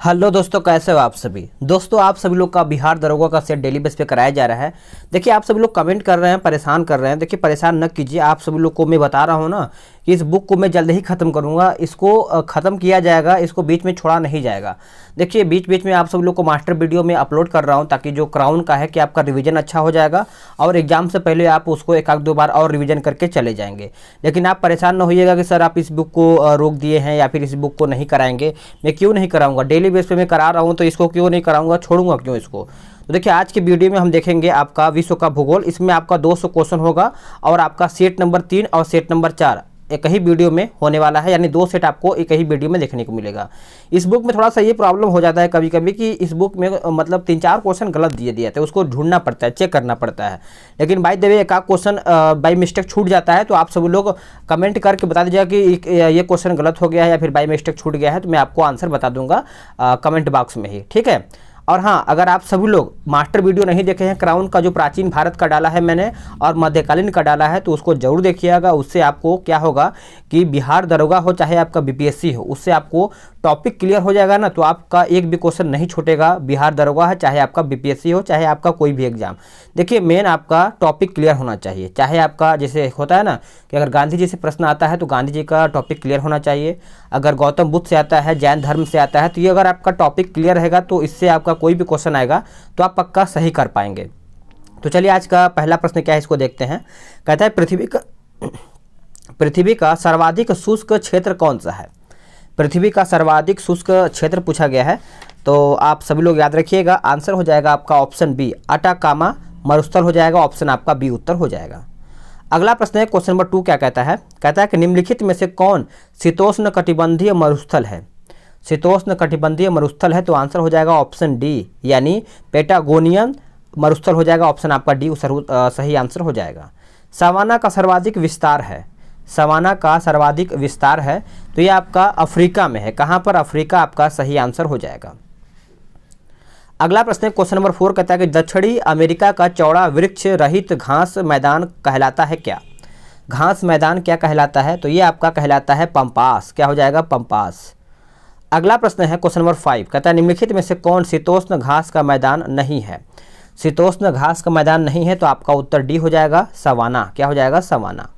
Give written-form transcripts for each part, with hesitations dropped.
Hello दोस्तों, कैसे हो आप सभी। दोस्तों, आप सभी लोग का बिहार दरोगा का सेट डेली बेस पे कराया जा रहा है। देखिए, आप सभी लोग कमेंट कर रहे हैं, परेशान कर रहे हैं। देखिए, परेशान न कीजिए। आप सभी लोग को मैं बता रहा हूँ ना कि इस बुक को मैं जल्द ही ख़त्म करूँगा। इसको ख़त्म किया जाएगा, इसको बीच में छोड़ा नहीं जाएगा। देखिए, बीच बीच में आप सभी लोग को मास्टर वीडियो में अपलोड कर रहा हूँ, ताकि जो क्राउन का है कि आपका रिवीजन अच्छा हो जाएगा और एग्जाम से पहले आप उसको एक आध दो बार और रिवीजन करके चले जाएंगे। लेकिन आप परेशान न होइएगा कि सर आप इस बुक को रोक दिए हैं या फिर इस बुक को नहीं कराएंगे। मैं क्यों नहीं कराऊंगा, डेली बेस पे मैं करा रहा हूं, तो इसको क्यों नहीं कराऊंगा, छोड़ूंगा क्यों इसको। तो देखिए, आज की वीडियो में हम देखेंगे आपका विश्व का भूगोल। इसमें आपका 200 क्वेश्चन होगा और आपका सेट नंबर 3 और सेट नंबर 4 एक ही वीडियो में होने वाला है, यानी 2 सेट आपको एक ही वीडियो में देखने को मिलेगा। इस बुक में थोड़ा सा ये प्रॉब्लम हो जाता है कभी कभी कि इस बुक में मतलब 3-4 क्वेश्चन गलत दिए दिए थे, उसको ढूंढना पड़ता है, चेक करना पड़ता है। लेकिन बाय द वे एक आध क्वेश्चन बाई मिस्टेक छूट जाता है, तो आप सभी लोग कमेंट करके बता दीजिएगा कि ये क्वेश्चन गलत हो गया है या फिर बाई मिस्टेक छूट गया है, तो मैं आपको आंसर बता दूंगा कमेंट बॉक्स में ही, ठीक है। और हाँ, अगर आप सभी लोग मास्टर वीडियो नहीं देखे हैं, क्राउन का जो प्राचीन भारत का डाला है मैंने और मध्यकालीन का डाला है, तो उसको जरूर देखिएगा। उससे आपको क्या होगा कि बिहार दरोगा हो चाहे आपका बीपीएससी हो, उससे आपको टॉपिक क्लियर हो जाएगा ना, तो आपका एक भी क्वेश्चन नहीं छूटेगा। बिहार दरोगा है चाहे आपका बीपीएससी हो चाहे आपका कोई भी एग्जाम। देखिए, मेन आपका टॉपिक क्लियर होना चाहिए। चाहे आपका जैसे होता है ना कि अगर गांधी जी से प्रश्न आता है तो गांधी जी का टॉपिक क्लियर होना चाहिए। अगर गौतम बुद्ध से आता है, जैन धर्म से आता है, तो ये अगर आपका टॉपिक क्लियर रहेगा तो इससे आपका कोई भी क्वेश्चन आएगा तो आप पक्का सही कर पाएंगे। तो चलिए, आज का पहला प्रश्न क्या है, इसको देखते हैं। कहता है पृथ्वी का सर्वाधिक शुष्क क्षेत्र कौन सा है। पृथ्वी का सर्वाधिक शुष्क क्षेत्र पूछा गया है, तो आप सभी लोग याद रखिएगा। आंसर हो जाएगा आपका ऑप्शन बी, अटाकामा मरुस्थल हो जाएगा। ऑप्शन आपका बी उत्तर हो जाएगा। अगला प्रश्न है क्वेश्चन नंबर 2, क्या कहता है। कहता है कि निम्नलिखित में से कौन शीतोष्ण कटिबंधीय मरुस्थल है। शीतोष्ण कटिबंधीय मरुस्थल है, तो आंसर हो जाएगा ऑप्शन डी, यानी पेटागोनियन मरुस्थल हो जाएगा। ऑप्शन आपका डी सही आंसर हो जाएगा। सवाना का सर्वाधिक विस्तार है। सवाना का सर्वाधिक विस्तार है, तो ये आपका अफ्रीका में है। कहाँ पर? अफ्रीका आपका सही आंसर हो जाएगा। अगला प्रश्न है क्वेश्चन नंबर 4, कहता है कि दक्षिणी अमेरिका का चौड़ा वृक्ष रहित घास मैदान कहलाता है क्या। घास मैदान क्या कहलाता है, तो ये आपका कहलाता है पंपास। क्या हो जाएगा? पंपास। अगला प्रश्न है क्वेश्चन नंबर 5, कहता है निम्नलिखित में से कौन शीतोष्ण घास का मैदान नहीं है। शीतोष्ण घास का मैदान नहीं है, तो आपका उत्तर डी हो जाएगा, सवाना। क्या हो जाएगा? सवाना।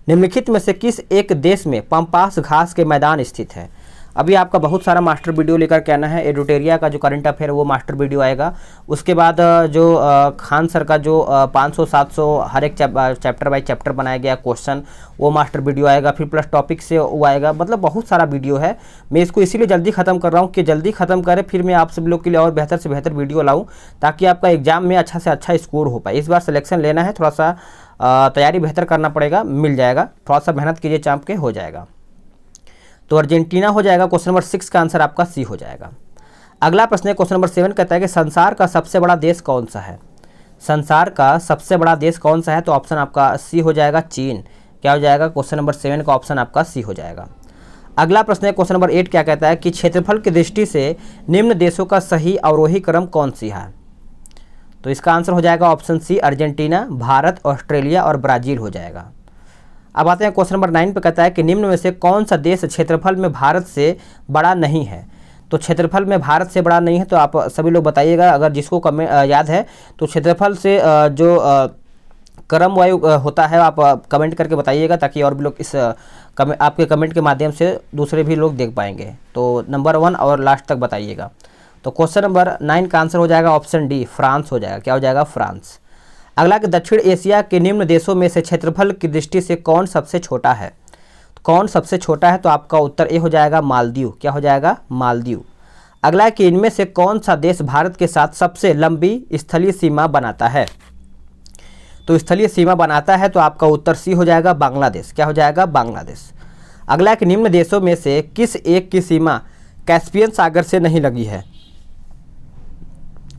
निम्नलिखित में से किस एक देश में पंपास घास के मैदान स्थित है। अभी आपका बहुत सारा मास्टर वीडियो लेकर के आना है। एडुटेरिया का जो करंट अफेयर वो मास्टर वीडियो आएगा। उसके बाद जो खान सर का जो 500-700 हर एक चैप्टर बाय चैप्टर बनाया गया क्वेश्चन, वो मास्टर वीडियो आएगा। फिर प्लस टॉपिक से वो आएगा। मतलब बहुत सारा वीडियो है। मैं इसको इसीलिए जल्दी ख़त्म कर रहा हूँ कि जल्दी ख़त्म करें, फिर मैं आप सब लोग के लिए और बेहतर से बेहतर वीडियो लाऊँ, ताकि आपका एग्जाम में अच्छा से अच्छा स्कोर हो पाए। इस बार सिलेक्शन लेना है, थोड़ा सा तैयारी बेहतर करना पड़ेगा, मिल जाएगा। थोड़ा सा मेहनत कीजिए, चाँप के हो जाएगा। तो अर्जेंटीना हो जाएगा। क्वेश्चन नंबर 6 का आंसर आपका सी हो जाएगा। अगला प्रश्न है क्वेश्चन नंबर 7, कहता है कि संसार का सबसे बड़ा देश कौन सा है। संसार का सबसे बड़ा देश कौन सा है, तो ऑप्शन आपका सी हो जाएगा, चीन। क्या हो जाएगा? क्वेश्चन नंबर 7 का ऑप्शन आपका सी हो जाएगा। अगला प्रश्न है क्वेश्चन नंबर 8, क्या कहता है कि क्षेत्रफल की दृष्टि से निम्न देशों का सही अवरोही क्रम कौन सी है। तो इसका आंसर हो जाएगा option C, Argentina, Bharat, Australia और ब्राज़ील हो जाएगा। अब आते हैं क्वेश्चन नंबर 9 पे, कहता है कि निम्न में से कौन सा देश क्षेत्रफल में भारत से बड़ा नहीं है। तो क्षेत्रफल में भारत से बड़ा नहीं है, तो आप सभी लोग बताइएगा। अगर जिसको याद है तो क्षेत्रफल से जो क्रम वायु होता है, आप कमेंट करके बताइएगा, ताकि और भी लोग इस आपके कमेंट के माध्यम से दूसरे भी लोग देख पाएंगे। तो नंबर 1 और लास्ट तक बताइएगा। तो क्वेश्चन नंबर 9 का आंसर हो जाएगा ऑप्शन डी, फ्रांस हो जाएगा। क्या हो जाएगा? फ्रांस। अगला कि दक्षिण एशिया के निम्न देशों में से क्षेत्रफल की दृष्टि से कौन सबसे छोटा है। कौन सबसे छोटा है, तो आपका उत्तर ए हो जाएगा, मालदीव। क्या हो जाएगा? मालदीव। अगला कि इनमें से कौन सा देश भारत के साथ सबसे लंबी स्थलीय सीमा बनाता है। तो स्थलीय सीमा बनाता है, तो आपका उत्तर सी हो जाएगा, बांग्लादेश। क्या हो जाएगा? बांग्लादेश। अगला कि निम्न देशों में से किस एक की सीमा कैस्पियन सागर से नहीं लगी है।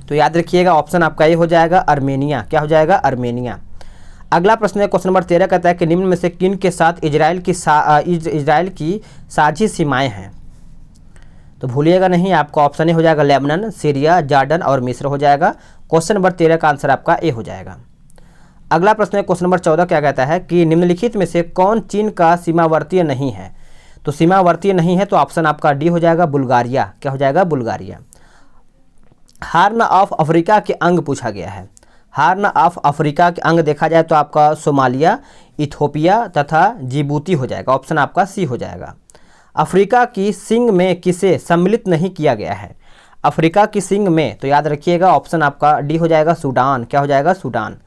तो याद रखिएगा, ऑप्शन आपका ये हो जाएगा, अर्मेनिया। क्या हो जाएगा? अर्मेनिया। अगला प्रश्न है क्वेश्चन नंबर 13, कहता है कि निम्न में से किन के साथ इजराइल की साझी सीमाएं हैं। तो भूलिएगा नहीं, आपका ऑप्शन ए हो जाएगा, लेबनान, सीरिया, जॉर्डन और मिस्र हो जाएगा। क्वेश्चन नंबर 13 का आंसर आपका ए हो जाएगा। अगला प्रश्न है क्वेश्चन नंबर 14, क्या कहता है कि निम्नलिखित में से कौन चीन का सीमावर्तीय नहीं है। तो सीमावर्तीय नहीं है तो ऑप्शन आपका डी हो जाएगा बुल्गारिया। क्या हो जाएगा? बुल्गारिया। हार्न ऑफ अफ्रीका के अंग पूछा गया है। हार्न ऑफ अफ्रीका के अंग देखा जाए तो आपका सोमालिया, इथोपिया तथा जिबूती हो जाएगा। ऑप्शन आपका सी हो जाएगा। अफ्रीका की सिंग में किसे सम्मिलित नहीं किया गया है? अफ्रीका की सिंग में तो याद रखिएगा ऑप्शन आपका डी हो जाएगा सूडान। क्या हो जाएगा? सूडान।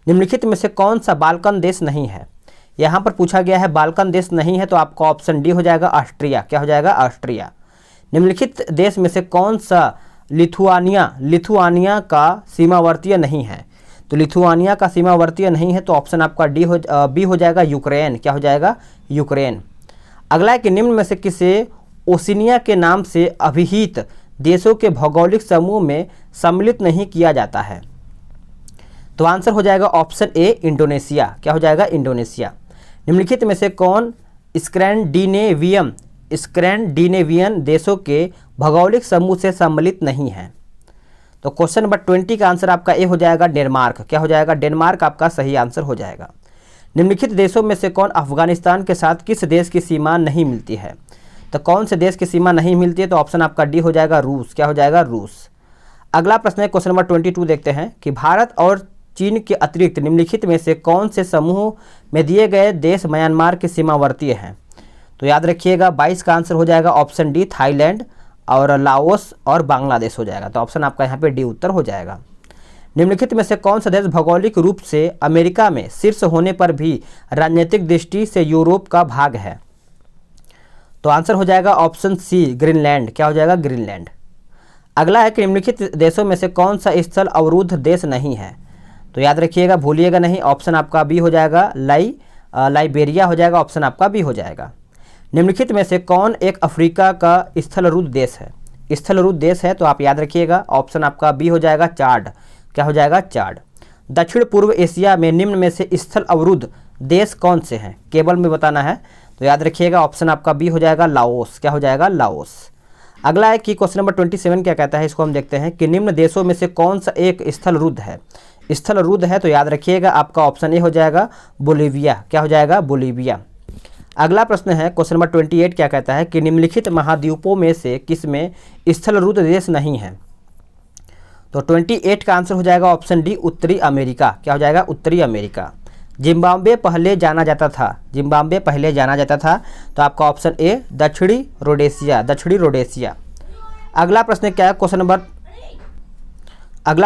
निम्नलिखित में से कौन सा बाल्कन देश नहीं है? यहाँ पर पूछा गया है बाल्कन देश नहीं है तो आपका ऑप्शन डी हो जाएगा ऑस्ट्रिया। क्या हो जाएगा? ऑस्ट्रिया। निम्नलिखित देश में से कौन सा लिथुआनिया का सीमावर्तीय नहीं है? तो लिथुआनिया का सीमावर्तीय नहीं है तो ऑप्शन आपका बी हो जाएगा यूक्रेन। क्या हो जाएगा? यूक्रेन। अगला है कि निम्न में से किसे ओशिनिया के नाम से अभिहित देशों के भौगोलिक समूह में सम्मिलित नहीं किया जाता है? तो आंसर हो जाएगा ऑप्शन ए इंडोनेशिया। क्या हो जाएगा? इंडोनेशिया। निम्नलिखित में से कौन स्कैंडिनेवियन देशों के भौगोलिक समूह से सम्मिलित नहीं है? तो क्वेश्चन नंबर 20 का आंसर आपका ए हो जाएगा डेनमार्क। क्या हो जाएगा? डेनमार्क आपका सही आंसर हो जाएगा। निम्नलिखित देशों में से कौन अफगानिस्तान के साथ किस देश की सीमा नहीं मिलती है? तो कौन से देश की सीमा नहीं मिलती है? तो ऑप्शन आपका डी हो जाएगा रूस। क्या हो जाएगा? रूस। अगला प्रश्न है क्वेश्चन नंबर 22 देखते हैं कि भारत और चीन के अतिरिक्त निम्नलिखित में से कौन से समूह में दिए गए देश म्यांमार के सीमावर्तीय हैं? तो याद रखिएगा 22 का आंसर हो जाएगा ऑप्शन डी थाईलैंड और लाओस और बांग्लादेश हो जाएगा। तो ऑप्शन आपका यहाँ पे डी उत्तर हो जाएगा। निम्नलिखित में से कौन सा देश भौगोलिक रूप से अमेरिका में शीर्ष होने पर भी राजनीतिक दृष्टि से यूरोप का भाग है? तो आंसर हो जाएगा ऑप्शन सी ग्रीनलैंड। क्या हो जाएगा? ग्रीनलैंड। अगला है कि निम्नलिखित देशों में से कौन सा स्थल अवरुद्ध देश नहीं है? तो याद रखिएगा भूलिएगा नहीं, ऑप्शन आपका बी हो जाएगा लाइबेरिया हो जाएगा। ऑप्शन आपका बी हो जाएगा। निम्नलिखित में से कौन एक अफ्रीका का स्थलरुद्ध देश है? स्थलरुद्ध देश है तो आप याद रखिएगा ऑप्शन आपका बी हो जाएगा चाड। क्या हो जाएगा? चाड। दक्षिण पूर्व एशिया में निम्न में से स्थल अवरुद्ध देश कौन से हैं? केवल में बताना है तो याद रखिएगा ऑप्शन आपका बी हो जाएगा लाओस। क्या हो जाएगा? लाओस। अगला है कि क्वेश्चन नंबर 27 क्या कहता है, इसको हम देखते हैं कि निम्न देशों में से कौन सा एक स्थलरुद्ध है? स्थलरुद्ध है तो याद रखिएगा आपका ऑप्शन ए हो जाएगा बोलीविया। क्या हो जाएगा? बोलीविया। अगला प्रश्न है क्वेश्चन नंबर 28 क्या कहता है कि निम्नलिखित महाद्वीपों में से किसमें स्थलरुद्ध देश नहीं है? तो 28 का आंसर हो जाएगा ऑप्शन डी उत्तरी अमेरिका। क्या हो जाएगा? उत्तरी अमेरिका। जिम्बाब्वे पहले जाना जाता था तो आपका ऑप्शन ए दक्षिणी रोडेशिया। अगला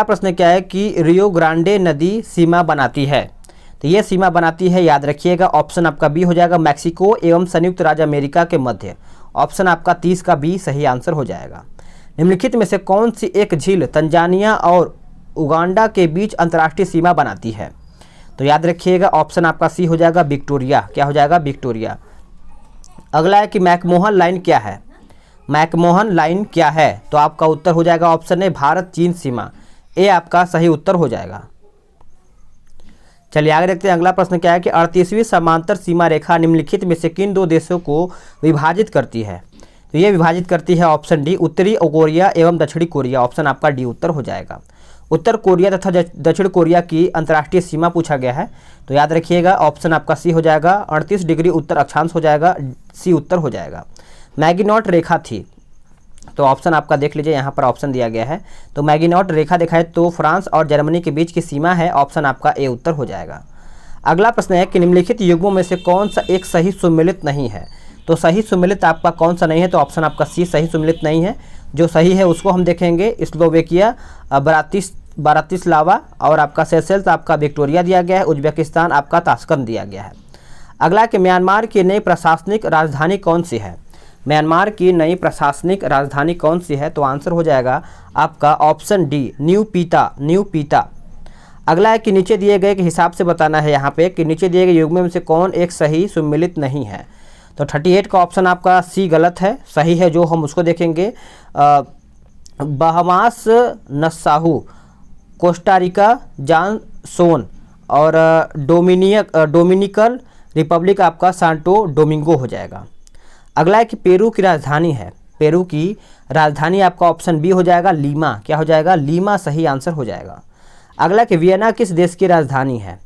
प्रश्न क्या है कि रियो ग्रांडे नदी सीमा बनाती है? तो ये सीमा बनाती है याद रखिएगा ऑप्शन आपका बी हो जाएगा मैक्सिको एवं संयुक्त राज्य अमेरिका के मध्य। ऑप्शन आपका 30 का बी सही आंसर हो जाएगा। निम्नलिखित में से कौन सी एक झील तंजानिया और उगांडा के बीच अंतर्राष्ट्रीय सीमा बनाती है? तो याद रखिएगा ऑप्शन आपका सी हो जाएगा विक्टोरिया। क्या हो जाएगा? विक्टोरिया। अगला है कि मैकमोहन लाइन क्या है? मैकमोहन लाइन क्या है? तो आपका उत्तर हो जाएगा ऑप्शन ए भारत चीन सीमा। ए आपका सही उत्तर हो जाएगा। चलिए आगे देखते हैं। अगला प्रश्न क्या है कि 38वीं समांतर सीमा रेखा निम्नलिखित में से किन दो देशों को विभाजित करती है? तो ये विभाजित करती है ऑप्शन डी उत्तरी कोरिया एवं दक्षिणी कोरिया। ऑप्शन आपका डी उत्तर हो जाएगा। उत्तर कोरिया तथा दक्षिण कोरिया की अंतर्राष्ट्रीय सीमा पूछा गया है तो याद रखिएगा ऑप्शन आपका सी हो जाएगा 38 डिग्री उत्तर अक्षांश हो जाएगा। सी उत्तर हो जाएगा। मैगिनॉट रेखा थी तो ऑप्शन आपका देख लीजिए, यहाँ पर ऑप्शन दिया गया है। तो मैगिनॉट रेखा दिखाए तो फ्रांस और जर्मनी के बीच की सीमा है। ऑप्शन आपका ए उत्तर हो जाएगा। अगला प्रश्न है कि निम्नलिखित युग्मों में से कौन सा एक सही सुमेलित नहीं है? तो सही सुमेलित आपका कौन सा नहीं है? तो ऑप्शन आपका सी सही सुमेलित नहीं है। जो सही है उसको हम देखेंगे। स्लोवेकिया ब्रातिस्लावा और आपका सेशेल्स आपका विक्टोरिया दिया गया है। उज्बेकिस्तान आपका ताशकंद दिया गया है। अगला कि म्यांमार की नई प्रशासनिक राजधानी कौन सी है? म्यांमार की नई प्रशासनिक राजधानी कौन सी है? तो आंसर हो जाएगा आपका ऑप्शन डी न्यू पीता। अगला है कि नीचे दिए गए के हिसाब से बताना है यहाँ पे कि नीचे दिए गए युग्म में से कौन एक सही सुमेलित नहीं है? तो 38 का ऑप्शन आपका सी गलत है। सही है जो हम उसको देखेंगे बहामास, नस्साहू, कोस्टारिका, जानसोन और डोमिनिकन रिपब्लिक आपका सांटो डोमिंगो हो जाएगा। अगला है कि पेरू की राजधानी है। पेरू की राजधानी आपका ऑप्शन बी हो जाएगा लीमा। क्या हो जाएगा? लीमा सही आंसर हो जाएगा। अगला कि वियना किस देश की राजधानी है?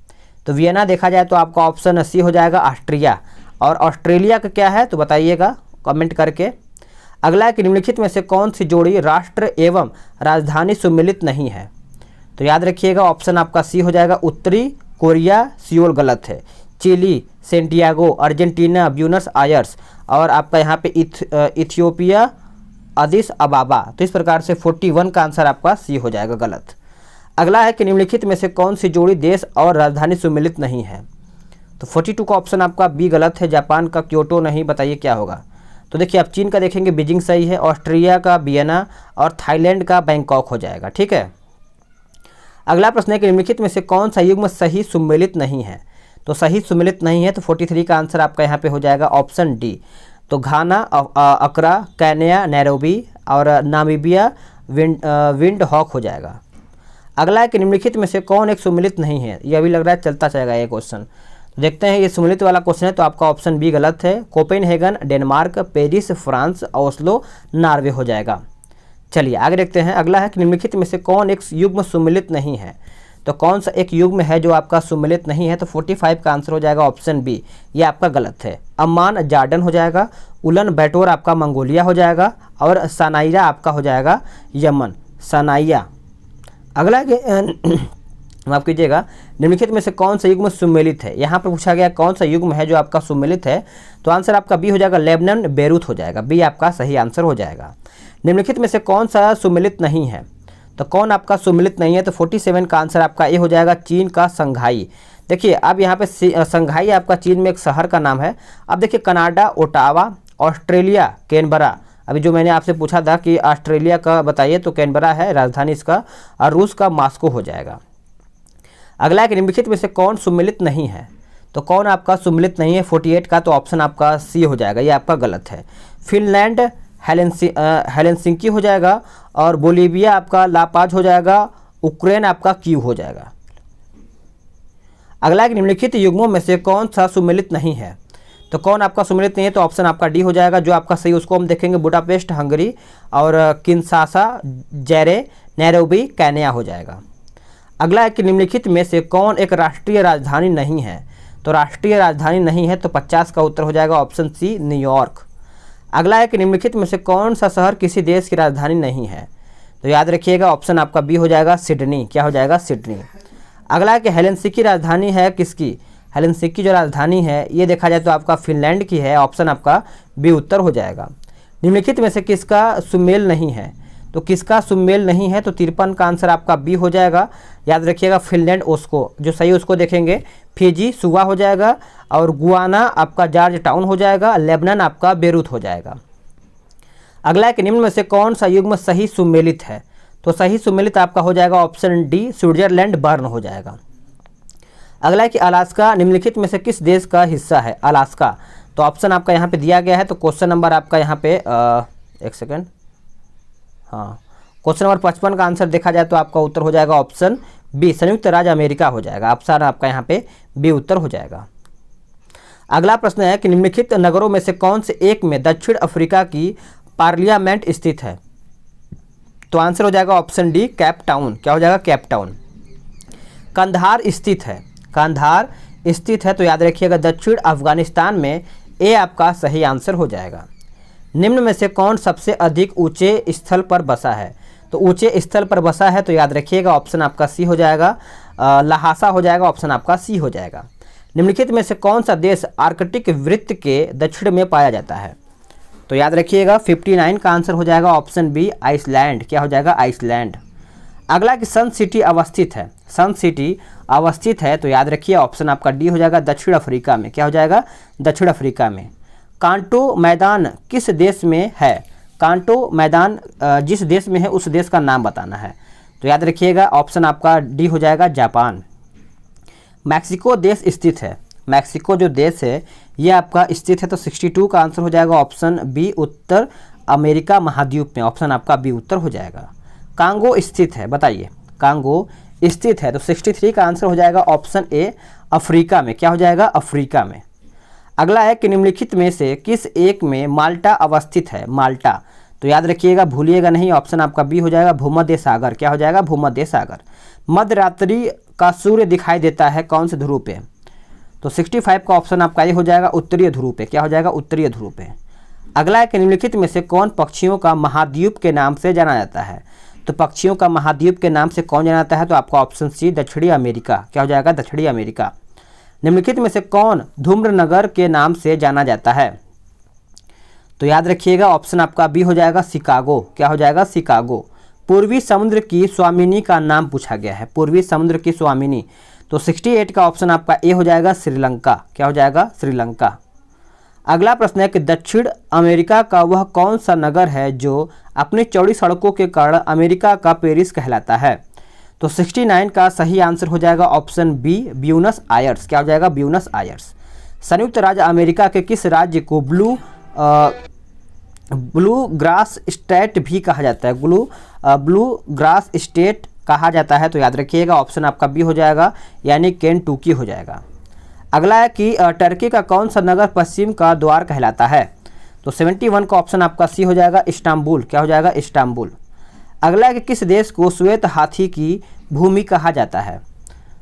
तो वियना देखा जाए तो आपका ऑप्शन सी हो जाएगा ऑस्ट्रिया। और ऑस्ट्रेलिया का क्या है तो बताइएगा कमेंट करके। अगला है कि निम्नलिखित में से कौन सी जोड़ी राष्ट्र एवं राजधानी सम्मिलित नहीं है? तो याद रखिएगा ऑप्शन आपका सी हो जाएगा उत्तरी कोरिया सियोल गलत है, Chile Santiago, Argentina Buenos Aires और आपका यहाँ पे इथियोपिया अदिस अबाबा। तो इस प्रकार से 41 का आंसर आपका सी हो जाएगा गलत। अगला है कि निम्नलिखित में से कौन सी जोड़ी देश और राजधानी सम्मिलित नहीं है? तो 42 का ऑप्शन आपका बी गलत है, जापान का क्योटो नहीं, बताइए क्या होगा? तो देखिए आप चीन का देखेंगे बीजिंग सही है, ऑस्ट्रिया का वियना और थाईलैंड का बैंकॉक हो जाएगा। ठीक है। अगला प्रश्न है कि निम्नलिखित में से कौन सा युग्म सही सम्मिलित नहीं है? तो सही सम्मिलित नहीं है तो 43 का आंसर आपका यहाँ पे हो जाएगा ऑप्शन डी। तो घाना, अकरा, केन्या, नैरोबी और नामीबिया विंड हॉक हो जाएगा। अगला है कि निम्नलिखित में से कौन एक सम्मिलित नहीं है? ये अभी लग रहा है चलता चलेगा ये क्वेश्चन। देखते हैं ये सम्मिलित वाला क्वेश्चन है तो आपका ऑप्शन बी गलत है, Copenhagen Denmark, Paris France, Oslo Norway हो जाएगा। चलिए आगे देखते हैं। अगला है कि निम्नलिखित में से कौन एक युग्म सम्मिलित नहीं है? तो कौन सा एक युग्म है जो आपका सम्मिलित नहीं है? तो 45 का आंसर हो जाएगा ऑप्शन बी, ये आपका गलत है। अम्मान जॉर्डन हो जाएगा, उलन बैटोर आपका मंगोलिया हो जाएगा और सनाइया आपका हो जाएगा यमन, सनाइया। अगला माफ कीजिएगा, निम्नलिखित में से कौन सा युग्म सम्मिलित है? यहाँ पर पूछा गया कौन सा युग्म है जो आपका सम्मिलित है, तो आंसर आपका बी हो जाएगा, लेबनान बेरूत हो जाएगा, बी आपका सही आंसर हो जाएगा। निम्नलिखित में से कौन सा सम्मिलित नहीं है? तो कौन आपका सम्मिलित नहीं है? तो 47 का आंसर आपका ए हो जाएगा, चीन का संघाई। देखिए अब यहाँ पे संघाई आपका चीन में एक शहर का नाम है। अब देखिए कनाडा ओटावा, ऑस्ट्रेलिया कैनबरा, अभी जो मैंने आपसे पूछा था कि ऑस्ट्रेलिया का बताइए तो कैनबरा है राजधानी इसका, और रूस का मॉस्को हो जाएगा। अगला है कि निम्नलिखित में से कौन सम्मिलित नहीं है? तो कौन आपका सम्मिलित नहीं है 48 का, तो ऑप्शन आपका सी हो जाएगा, ये आपका गलत है। फिनलैंड हेलेंसिंकी हो जाएगा और बोलीविया आपका लापाज हो जाएगा, यूक्रेन आपका कीव हो जाएगा। अगला है कि निम्नलिखित युग्मों में से कौन सा सम्मिलित नहीं है? तो कौन आपका सम्मिलित नहीं है? तो ऑप्शन आपका डी हो जाएगा, जो आपका सही उसको हम देखेंगे बुडापेस्ट हंगरी और किन्शासा जैरे नैरोबी केन्या हो जाएगा। अगला है कि निम्नलिखित में से कौन एक राष्ट्रीय राजधानी नहीं है? तो राष्ट्रीय राजधानी नहीं है तो 50 का उत्तर हो जाएगा ऑप्शन सी न्यूयॉर्क। अगला है कि निम्नलिखित में से कौन सा शहर किसी देश की राजधानी नहीं है? तो याद रखिएगा ऑप्शन आपका बी हो जाएगा सिडनी, क्या हो जाएगा सिडनी। अगला है कि हेलेंसिकी राजधानी है किसकी? हेलेंसिकी जो राजधानी है ये देखा जाए तो आपका फिनलैंड की है, ऑप्शन आपका बी उत्तर हो जाएगा। निम्नलिखित में से किसका सुमेल नहीं है? तो किसका सुमेल नहीं है? तो 53 का आंसर आपका बी हो जाएगा। याद रखिएगा फिनलैंड ओस्को, जो सही उसको देखेंगे फिजी सुवा हो जाएगा और गुआना आपका जॉर्ज टाउन हो जाएगा, लेबनान आपका बेरूत हो जाएगा। अगला है कि निम्न में से कौन सा युग्म सही सुमेलित है? तो सही सुमेलित आपका हो जाएगा ऑप्शन डी स्विट्जरलैंड बर्न हो जाएगा। अगला है कि अलास्का निम्नलिखित में से किस देश का हिस्सा है? अलास्का, तो ऑप्शन आपका यहाँ पे दिया गया है, तो क्वेश्चन नंबर आपका यहाँ पे एक सेकेंड, हाँ क्वेश्चन नंबर 55 का आंसर देखा जाए तो आपका उत्तर हो जाएगा ऑप्शन बी संयुक्त राज्य अमेरिका हो जाएगा, ऑप्शन आपका यहाँ पे बी उत्तर हो जाएगा। अगला प्रश्न है कि निम्नलिखित नगरों में से कौन से एक में दक्षिण अफ्रीका की पार्लियामेंट स्थित है? तो आंसर हो जाएगा ऑप्शन डी कैप टाउन, क्या हो जाएगा कैप टाउन। कंधार स्थित है, कंधार स्थित है तो याद रखिएगा दक्षिण अफगानिस्तान में, ए आपका सही आंसर हो जाएगा। निम्न में से कौन सबसे अधिक ऊंचे स्थल पर बसा है? तो ऊंचे स्थल पर बसा है तो याद रखिएगा ऑप्शन आपका सी हो जाएगा, लहासा हो जाएगा, ऑप्शन आपका सी हो जाएगा। निम्नलिखित में से कौन सा देश आर्कटिक वृत्त के दक्षिण में पाया जाता है? तो याद रखिएगा 59 का आंसर हो जाएगा ऑप्शन बी आइसलैंड, क्या हो जाएगा आइसलैंड। अगला कि सन सिटी अवस्थित है, सन सिटी अवस्थित है तो याद रखिए ऑप्शन आपका डी हो जाएगा दक्षिण अफ्रीका में, क्या हो जाएगा दक्षिण अफ्रीका में। कांटो मैदान किस देश में है? कांटो मैदान जिस देश में है उस देश का नाम बताना है, तो याद रखिएगा ऑप्शन आपका डी हो जाएगा जापान। मैक्सिको देश स्थित है, मैक्सिको जो देश है ये आपका स्थित है तो 62 का आंसर हो जाएगा ऑप्शन बी उत्तर अमेरिका महाद्वीप में, ऑप्शन आपका बी उत्तर हो जाएगा। कांगो स्थित है, बताइए कांगो स्थित है तो 63 का आंसर हो जाएगा ऑप्शन ए अफ्रीका में, क्या हो जाएगा अफ्रीका में। अगला है कि निम्नलिखित में से किस एक में माल्टा अवस्थित है? माल्टा, तो याद रखिएगा भूलिएगा नहीं, ऑप्शन आपका बी हो जाएगा भूमध्य सागर, क्या हो जाएगा भूमध्य सागर। मध्य रात्रि का सूर्य दिखाई देता है कौन से ध्रुव पे? तो 65 का ऑप्शन आपका ये हो जाएगा उत्तरीय ध्रुव पे। क्या हो जाएगा? उत्तरीय ध्रुव पे। अगला है कि निम्नलिखित में से कौन पक्षियों का महाद्वीप के नाम से जाना जाता है? तो पक्षियों का महाद्वीप के नाम से कौन जाना जाता है? तो आपका ऑप्शन सी दक्षिणी अमेरिका। क्या हो जाएगा? दक्षिणी अमेरिका। निम्नलिखित में से कौन धूम्रनगर के नाम से जाना जाता है? तो याद रखिएगा ऑप्शन आपका बी हो जाएगा शिकागो। क्या हो जाएगा? शिकागो। पूर्वी समुद्र की स्वामिनी का नाम पूछा गया है। पूर्वी समुद्र की स्वामिनी, तो 68 का ऑप्शन आपका ए हो जाएगा श्रीलंका। क्या हो जाएगा? श्रीलंका। अगला प्रश्न है कि दक्षिण अमेरिका का वह कौन सा नगर है जो अपनी चौड़ी सड़कों के कारण अमेरिका का पेरिस कहलाता है? तो 69 का सही आंसर हो जाएगा ऑप्शन बी ब्यूनस आयर्स। क्या हो जाएगा? Buenos Aires. संयुक्त राज्य अमेरिका के किस राज्य को ब्लू ग्रास स्टेट भी कहा जाता है? ब्लू ग्रास स्टेट कहा जाता है। तो याद रखिएगा ऑप्शन आपका बी हो जाएगा, यानी केंटुकी हो जाएगा। अगला है कि टर्की का कौन सा नगर पश्चिम का द्वार कहलाता है? तो 71 का ऑप्शन आपका सी हो जाएगा इस्तांबुल। क्या हो जाएगा? इस्तांबुल। अगला है कि किस देश को श्वेत हाथी की भूमि कहा जाता है?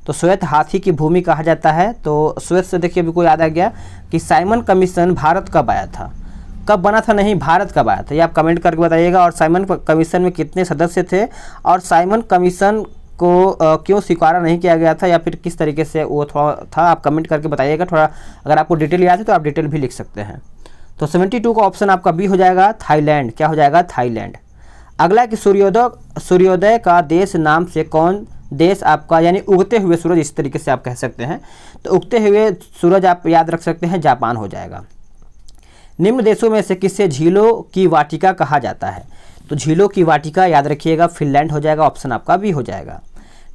तो श्वेत हाथी की भूमि कहा जाता है, तो श्वेत से देखिए अभी को याद आ गया कि साइमन कमीशन भारत कब आया था? कब बना था? नहीं, भारत कब आया था? ये आप कमेंट करके बताइएगा। और साइमन कमीशन में कितने सदस्य थे, और साइमन कमीशन को क्यों स्वीकारा नहीं किया गया था, या फिर किस तरीके से वो थोड़ा था, आप कमेंट करके बताइएगा। थोड़ा अगर आपको डिटेल याद है तो आप डिटेल भी लिख सकते हैं। तो 72 का ऑप्शन आपका बी हो जाएगा थाईलैंड। क्या हो जाएगा? थाईलैंड। अगला कि सूर्योदय का देश नाम से कौन देश आपका, यानी उगते हुए सूरज इस तरीके से आप कह सकते हैं, तो उगते हुए सूरज आप याद रख सकते हैं, जापान हो जाएगा। निम्न देशों में से किसे झीलों की वाटिका कहा जाता है? तो झीलों की वाटिका याद रखिएगा फिनलैंड हो जाएगा। ऑप्शन आपका बी हो जाएगा।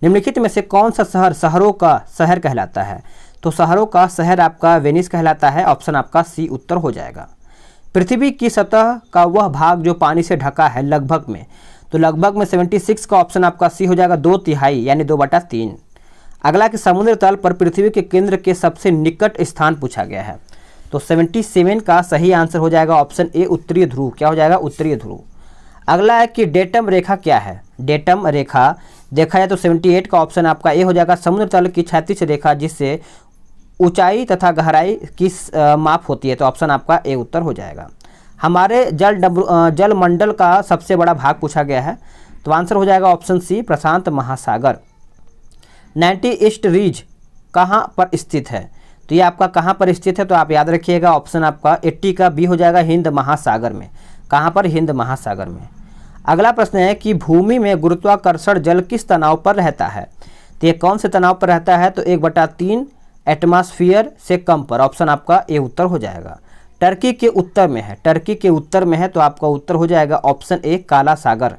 निम्नलिखित में से कौन सा शहर शहरों का शहर कहलाता है? तो शहरों का शहर आपका वेनिस कहलाता है। ऑप्शन आपका सी उत्तर हो जाएगा। पृथ्वी की सतह का वह भाग जो पानी से ढका है लगभग में, तो लगभग में 76 का ऑप्शन आपका सी हो जाएगा 2/3 यानी 2/3। अगला कि समुद्र तल पर पृथ्वी के केंद्र के सबसे निकट स्थान पूछा गया है, तो 77 का सही आंसर हो जाएगा ऑप्शन ए उत्तरीय ध्रुव। क्या हो जाएगा? उत्तरीय ध्रुव। अगला है कि डेटम रेखा क्या है? डेटम रेखा देखा जाए तो 78 का ऑप्शन आपका ए हो जाएगा समुद्र तल की क्षैतिज रेखा जिससे ऊंचाई तथा गहराई की माप होती है। तो ऑप्शन आपका ए उत्तर हो जाएगा। हमारे जल मंडल का सबसे बड़ा भाग पूछा गया है, तो आंसर हो जाएगा ऑप्शन सी प्रशांत महासागर। 90 ईस्ट रीज कहाँ पर स्थित है? तो ये आपका कहाँ पर स्थित है? तो आप याद रखिएगा ऑप्शन आपका 80 का बी हो जाएगा हिंद महासागर में। कहाँ पर? हिंद महासागर में। अगला प्रश्न है कि भूमि में गुरुत्वाकर्षण जल किस तनाव पर रहता है? तो ये कौन से तनाव पर रहता है? तो 1/3 एटमॉस्फेयर से कम पर। ऑप्शन आपका ए उत्तर हो जाएगा। टर्की के उत्तर में है। टर्की के उत्तर में है, तो आपका उत्तर हो जाएगा ऑप्शन ए काला सागर।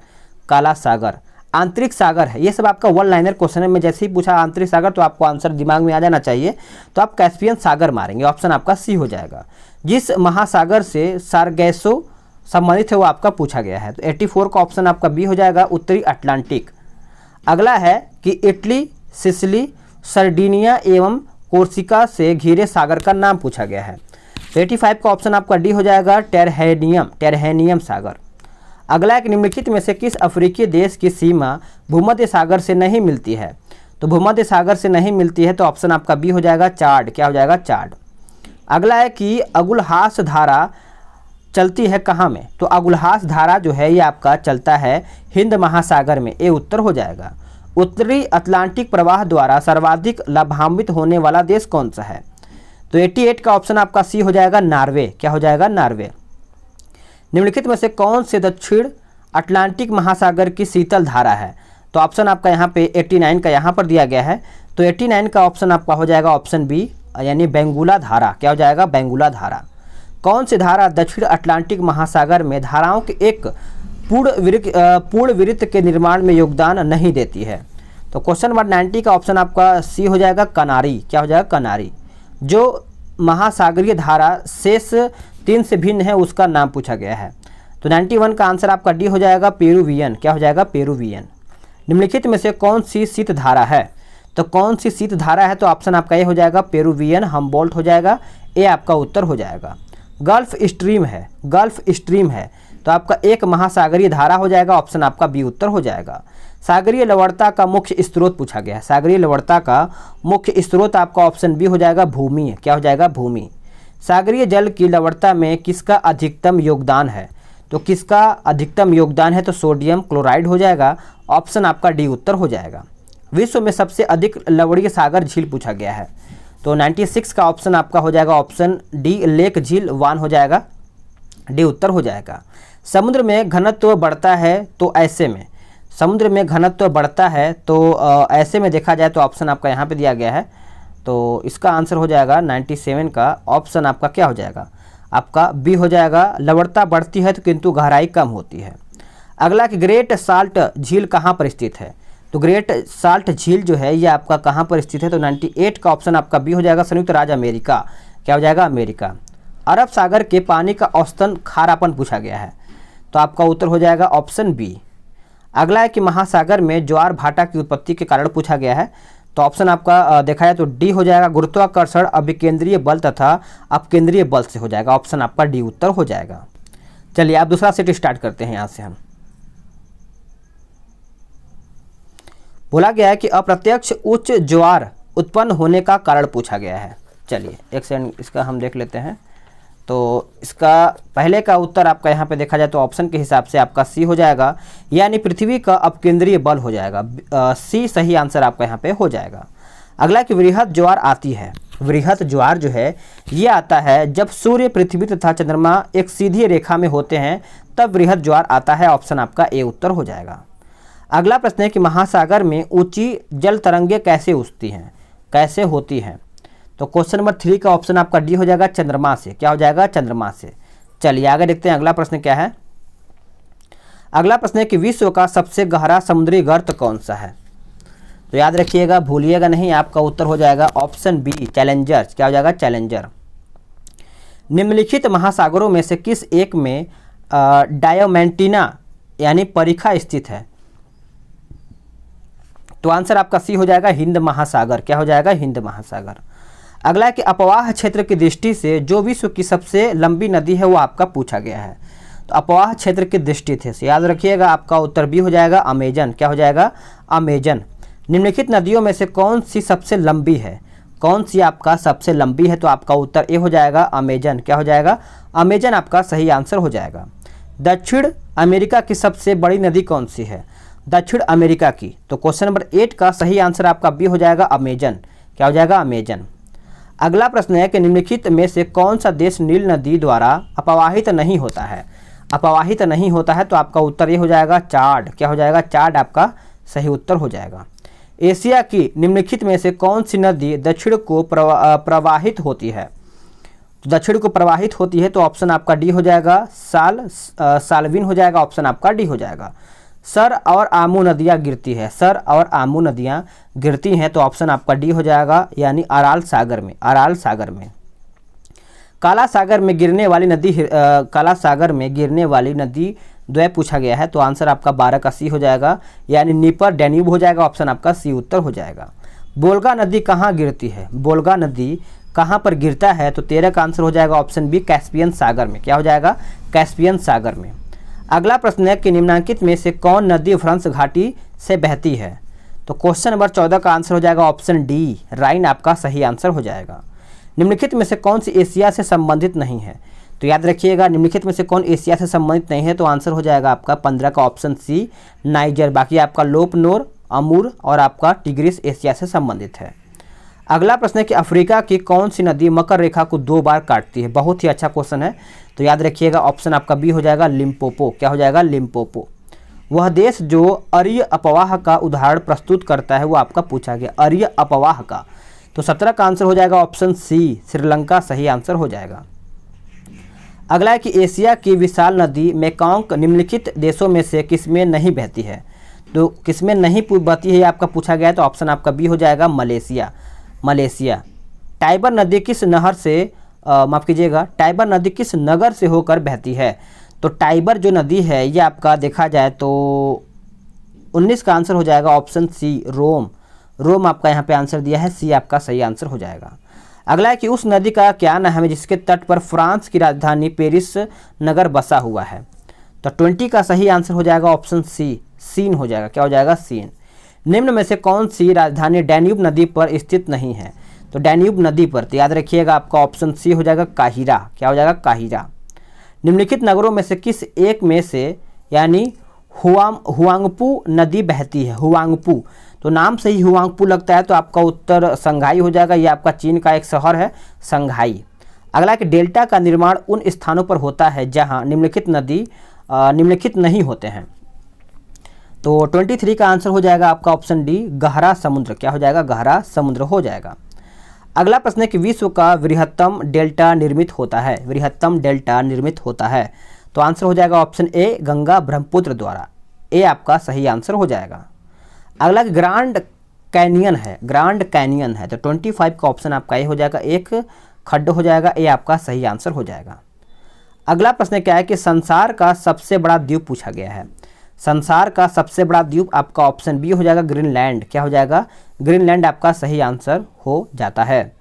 काला सागर। आंतरिक सागर है। ये सब आपका वन लाइनर क्वेश्चन है, में जैसे ही पूछा आंतरिक सागर तो आपको आंसर दिमाग में आ जाना चाहिए, तो आप कैस्पियन सागर मारेंगे। ऑप्शन आपका सी हो जाएगा। जिस महासागर से सारगैसो संबंधित है वो आपका पूछा गया है, तो 84 का ऑप्शन आपका बी हो जाएगा उत्तरी अटलांटिक। अगला है कि इटली, सिसिली, सर्डिनिया एवं कोर्सिका से घिरे सागर का नाम पूछा गया है, तो 85 का ऑप्शन आपका डी हो जाएगा टेरहेनियम सागर। अगला एक निम्नलिखित में से किस अफ्रीकी देश की सीमा भूमध्य सागर से नहीं मिलती है? तो भूमध्य सागर से नहीं मिलती है, तो ऑप्शन आपका बी हो जाएगा चाड। क्या हो जाएगा? चाड। अगला है कि अगुलहास धारा चलती है कहाँ में? तो अगुलहास धारा जो है ये आपका चलता है हिंद महासागर में। ए उत्तर हो जाएगा। उत्तरी अटलांटिक प्रवाह द्वारा सर्वाधिक लाभान्वित होने वाला देश कौन सा है? तो 88 का ऑप्शन आपका सी हो जाएगा नॉर्वे। क्या हो जाएगा? नॉर्वे। निम्नलिखित में से कौन से दक्षिण अटलांटिक महासागर की शीतल धारा है? तो ऑप्शन आपका यहाँ पे 89 का यहाँ पर दिया गया है, तो 89 का ऑप्शन आपका हो जाएगा ऑप्शन बी यानी बेंगुला धारा। क्या हो जाएगा? बेंगुला धारा। कौन सी धारा दक्षिण अटलांटिक महासागर में धाराओं के एक पूर्ण वृत्त के निर्माण में योगदान नहीं देती है? तो क्वेश्चन नंबर 90 का ऑप्शन आपका सी हो जाएगा कनारी। क्या हो जाएगा? कनारी। जो महासागरीय धारा शेष 3 से भिन्न है उसका नाम पूछा गया है, तो 91 का आंसर आपका डी हो जाएगा पेरुवियन। क्या हो जाएगा? पेरुवियन। निम्नलिखित में से कौन सी शीत धारा है? तो कौन सी शीत धारा है? तो ऑप्शन आपका ए हो जाएगा पेरुवियन हम्बोल्ट हो जाएगा। ए आपका उत्तर हो जाएगा। गल्फ स्ट्रीम है। गल्फ स्ट्रीम है, तो आपका एक महासागरीय धारा हो जाएगा। ऑप्शन आपका बी उत्तर हो जाएगा। सागरीय लवणता का मुख्य स्रोत पूछा गया है। सागरीय लवणता का मुख्य स्रोत आपका ऑप्शन बी हो जाएगा भूमि। क्या हो जाएगा? भूमि। सागरीय जल की लवणता में किसका अधिकतम योगदान है? तो किसका अधिकतम योगदान है? तो सोडियम क्लोराइड हो जाएगा। ऑप्शन आपका डी उत्तर हो जाएगा। विश्व में सबसे अधिक लवणीय सागर झील पूछा गया है, तो 96 का ऑप्शन आपका हो जाएगा ऑप्शन डी लेक झील वान हो जाएगा, डी उत्तर हो जाएगा। समुद्र में घनत्व बढ़ता है तो ऐसे में, समुद्र में घनत्व बढ़ता है तो ऐसे में देखा जाए तो ऑप्शन आपका यहाँ पे दिया गया है, तो इसका आंसर हो जाएगा 97 का ऑप्शन आपका क्या हो जाएगा? आपका बी हो जाएगा। लवणता बढ़ती है तो किंतु गहराई कम होती है। अगला कि ग्रेट साल्ट झील कहाँ पर स्थित है? तो ग्रेट साल्ट झील जो है ये आपका कहाँ पर स्थित है? तो 98 का ऑप्शन आपका बी हो जाएगा, संयुक्त राज्य अमेरिका। क्या हो जाएगा? अमेरिका। अरब सागर के पानी का औसतन खारापन पूछा गया है, तो आपका उत्तर हो जाएगा ऑप्शन बी। अगला है कि महासागर में ज्वार भाटा की उत्पत्ति के कारण पूछा गया है, तो ऑप्शन आपका देखा जाए तो डी हो जाएगा, गुरुत्वाकर्षण अभिकेंद्रीय बल तथा अपकेंद्रीय बल से हो जाएगा। ऑप्शन आपका डी उत्तर हो जाएगा। चलिए आप दूसरा सेट स्टार्ट करते हैं। यहाँ से हम बोला गया है कि अप्रत्यक्ष उच्च ज्वार उत्पन्न होने का कारण पूछा गया है। चलिए एक सेकंड इसका हम देख लेते हैं। तो इसका पहले का उत्तर आपका यहाँ पे देखा जाए तो ऑप्शन के हिसाब से आपका सी हो जाएगा, यानी पृथ्वी का अपकेंद्रीय बल हो जाएगा। सी सही आंसर आपका यहाँ पे हो जाएगा। अगला कि वृहद ज्वार आती है। वृहद ज्वार जो है ये आता है जब सूर्य, पृथ्वी तथा चंद्रमा एक सीधी रेखा में होते हैं, तब वृहद ज्वार आता है। ऑप्शन आपका ए उत्तर हो जाएगा। अगला प्रश्न है कि महासागर में ऊंची जल तरंगे कैसे उठती हैं, कैसे होती हैं? तो क्वेश्चन नंबर 3 का ऑप्शन आपका डी हो जाएगा, चंद्रमा से। क्या हो जाएगा? चंद्रमा से। चलिए आगे देखते हैं अगला प्रश्न क्या है। अगला प्रश्न है कि विश्व का सबसे गहरा समुद्री गर्त कौन सा है? तो याद रखिएगा, भूलिएगा नहीं, आपका उत्तर हो जाएगा ऑप्शन बी, चैलेंजर। क्या हो जाएगा? चैलेंजर। निम्नलिखित महासागरों में से किस एक में डायोमेंटिना यानी परिखा स्थित है? तो आंसर आपका सी हो जाएगा, हिंद महासागर। क्या हो जाएगा? हिंद महासागर। अगला है कि अपवाह क्षेत्र की दृष्टि से जो विश्व की सबसे लंबी नदी है वो आपका पूछा गया है, तो अपवाह क्षेत्र की दृष्टि से याद रखिएगा, आपका उत्तर बी हो जाएगा, अमेजन। क्या हो जाएगा? अमेजन। निम्नलिखित नदियों में से कौन सी सबसे लंबी है? कौन सी आपका सबसे लंबी है? तो आपका उत्तर ए हो जाएगा, अमेजन। क्या हो जाएगा? अमेजन आपका सही आंसर हो जाएगा। दक्षिण अमेरिका की सबसे बड़ी नदी कौन सी है? दक्षिण अमेरिका की, तो क्वेश्चन नंबर 8 का सही आंसर आपका बी हो जाएगा, अमेजन। क्या हो जाएगा? अमेजन। अगला प्रश्न है कि निम्नलिखित में से कौन सा देश नील नदी द्वारा अपवाहित नहीं होता है? अपवाहित नहीं होता है, तो आपका उत्तर ये हो जाएगा, चाड। क्या हो जाएगा? चाड आपका सही उत्तर हो जाएगा। एशिया की निम्नलिखित में से कौन सी नदी दक्षिण को प्रवाहित होती है? तो दक्षिण को प्रवाहित होती है, तो ऑप्शन आपका डी हो जाएगा, साल्विन हो जाएगा। ऑप्शन आपका डी हो जाएगा। सर और आमू नदियाँ गिरती है, सर और आमू नदियाँ गिरती हैं, तो ऑप्शन आपका डी हो जाएगा, यानी अराल सागर में, अराल सागर में। काला सागर में गिरने वाली नदी काला सागर में गिरने वाली नदी द्वय पूछा गया है, तो आंसर आपका 12 का सी हो जाएगा, यानी नीपर डैन्यूब हो जाएगा। ऑप्शन आपका सी उत्तर हो जाएगा। बोल्गा नदी कहाँ गिरती है? बोल्गा नदी कहाँ पर गिरता है? तो 13 का आंसर हो जाएगा ऑप्शन बी, कैस्पियन सागर में। क्या हो जाएगा? कैस्पियन सागर में। अगला प्रश्न है कि निम्नलिखित में से कौन नदी फ्रांस घाटी से बहती है? तो क्वेश्चन नंबर 14 का आंसर हो जाएगा ऑप्शन डी, राइन आपका सही आंसर हो जाएगा। निम्नलिखित में से कौन सी एशिया से संबंधित नहीं है? तो याद रखिएगा, निम्नलिखित में से कौन एशिया से संबंधित नहीं है, तो आंसर हो जाएगा आपका 15 का ऑप्शन सी, नाइजर। बाकी आपका लोपनोर, अमूर और आपका टिग्रिस एशिया से संबंधित है। अगला प्रश्न है कि अफ्रीका की कौन सी नदी मकर रेखा को 2 बार काटती है? बहुत ही अच्छा क्वेश्चन है, तो याद रखिएगा ऑप्शन आपका बी हो जाएगा, लिम्पोपो। क्या हो जाएगा? लिम्पोपो। वह देश जो अरीय अपवाह का उदाहरण प्रस्तुत करता है वो आपका पूछा गया, अरीय अपवाह का, तो 17 का आंसर हो जाएगा ऑप्शन सी, श्रीलंका सही आंसर हो जाएगा। अगला है कि एशिया की विशाल नदी मेकॉन्ग निम्नलिखित देशों में से किसमें नहीं बहती है? तो किसमें नहीं बहती है आपका पूछा गया है, तो ऑप्शन आपका बी हो जाएगा, मलेशिया, मलेशिया। टाइबर नदी किस नहर से माफ़ कीजिएगा, टाइबर नदी किस नगर से होकर बहती है? तो टाइबर जो नदी है ये आपका देखा जाए तो 19 का आंसर हो जाएगा ऑप्शन सी, रोम। रोम आपका यहाँ पे आंसर दिया है, सी आपका सही आंसर हो जाएगा। अगला है कि उस नदी का क्या नाम है जिसके तट पर फ्रांस की राजधानी पेरिस नगर बसा हुआ है? तो 20 का सही आंसर हो जाएगा ऑप्शन सी, सीन हो जाएगा, क्या हो जाएगा, सीन। निम्न में से कौन सी राजधानी डैन्यूब नदी पर स्थित नहीं है? तो डैन्यूब नदी पर, तो याद रखिएगा आपका ऑप्शन सी हो जाएगा काहिरा, क्या हो जाएगा, काहिरा। निम्नलिखित नगरों में से किस एक में से यानी हुआंगपू नदी बहती है? हुआंगपू, तो नाम से ही हुआंगपू लगता है, तो आपका उत्तर संघाई हो जाएगा। ये आपका चीन का एक शहर है संघाई। अगला कि डेल्टा का निर्माण उन स्थानों पर होता है जहां निम्नलिखित नहीं होते हैं। तो 23 का आंसर हो जाएगा आपका ऑप्शन डी, गहरा समुद्र, क्या हो जाएगा, गहरा समुद्र हो जाएगा। अगला प्रश्न है कि विश्व का वृहत्तम डेल्टा निर्मित होता है, वृहत्तम डेल्टा निर्मित होता है, तो आंसर हो जाएगा ऑप्शन ए, गंगा ब्रह्मपुत्र द्वारा। ए आपका सही आंसर हो जाएगा। अगला ग्रांड कैनियन है, ग्रांड कैनियन है, तो 25 का ऑप्शन आपका ए हो जाएगा, एक खड्ड हो जाएगा। ए आपका सही आंसर हो जाएगा। अगला प्रश्न क्या है कि संसार का सबसे बड़ा द्वीप पूछा गया है। संसार का सबसे बड़ा द्वीप आपका ऑप्शन बी हो जाएगा, ग्रीनलैंड, क्या हो जाएगा, ग्रीनलैंड आपका सही आंसर हो जाता है।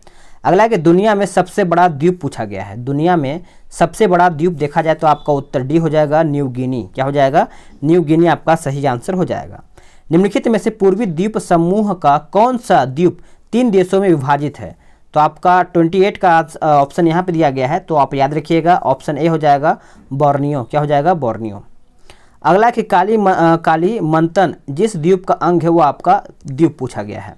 अगला है कि दुनिया में सबसे बड़ा द्वीप पूछा गया है। दुनिया में सबसे बड़ा द्वीप देखा जाए तो आपका उत्तर डी हो जाएगा, न्यू गिनी, क्या हो जाएगा, न्यू गिनी आपका सही आंसर हो जाएगा। निम्नलिखित में से पूर्वी द्वीप समूह का कौन सा द्वीप 3 देशों में विभाजित है? तो आपका 28 का ऑप्शन यहाँ पे दिया गया है, तो आप याद रखिएगा ऑप्शन ए हो जाएगा, बोर्नियो, क्या हो जाएगा, बोर्नियो। अगला कि काली मंथन जिस द्वीप का अंग है वो आपका द्वीप पूछा गया है,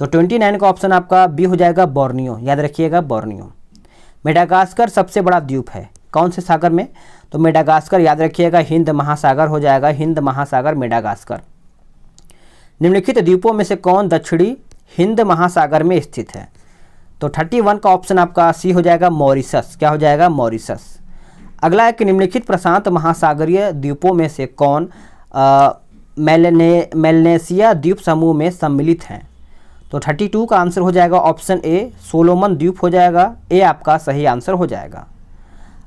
तो 29 का ऑप्शन आपका बी हो जाएगा, बोर्नियो, याद रखिएगा बोर्नियो। मेडागास्कर सबसे बड़ा द्वीप है कौन से सागर में? तो मेडागास्कर याद रखिएगा हिंद महासागर हो जाएगा, हिंद महासागर मेडागास्कर। निम्नलिखित द्वीपों में से कौन दक्षिणी हिंद महासागर में स्थित है? तो 31 का ऑप्शन आपका सी हो जाएगा, मॉरिशस, क्या हो जाएगा, मॉरिशस। अगला है कि निम्नलिखित प्रशांत महासागरीय द्वीपों में से कौन मेलनेशिया द्वीप समूह में सम्मिलित हैं? तो 32 का आंसर हो जाएगा ऑप्शन ए, सोलोमन द्वीप हो जाएगा। ए आपका सही आंसर हो जाएगा।